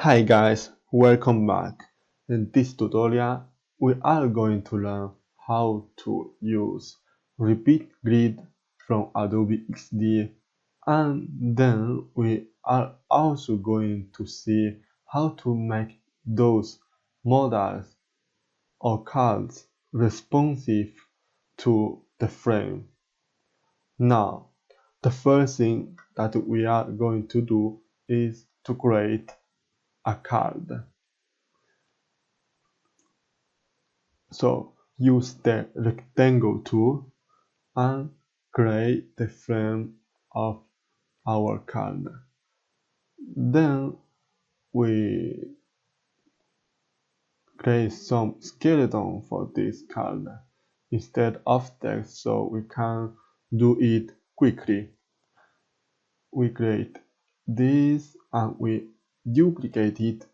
Hi guys, welcome back. In this tutorial, we are going to learn how to use Repeat Grid from Adobe XD, and then we are also going to see how to make those models or cards responsive to the frame. Now, the first thing that we are going to do is to create a card. So use the rectangle tool and create the frame of our card. Then we create some skeleton for this card instead of text, so we can do it quickly. We create this and we duplicate it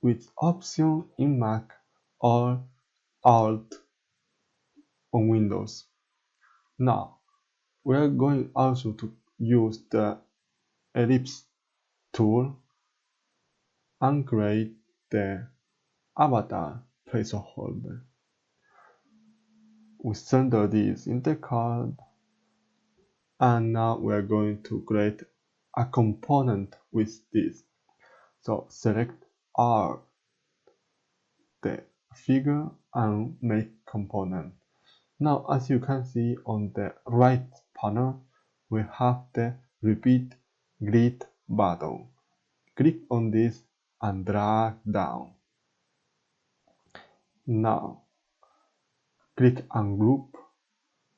with Option in Mac or Alt on Windows. Now we are going also to use the ellipse tool and create the avatar placeholder. We center this in the card, and now we are going to create a component with this. So select R, the figure, and make component. Now as you can see on the right panel, we have the repeat grid button. Click on this and drag down. Now click on group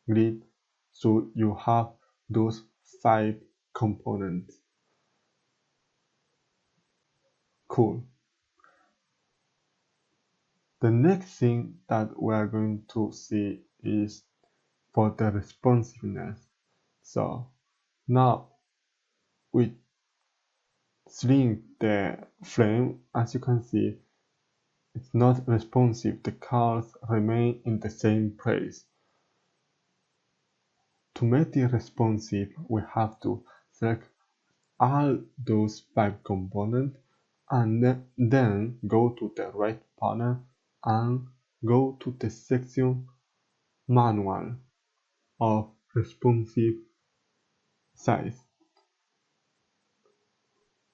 grid, so you have those 5 components. Cool. The next thing that we are going to see is for the responsiveness. So now we shrink the frame. As you can see, it's not responsive. The cards remain in the same place. To make it responsive, we have to select all those 5 components and then go to the right panel and go to the section Manual of responsive size.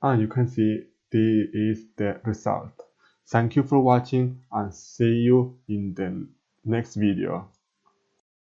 And you can see this is the result. Thank you for watching and see you in the next video.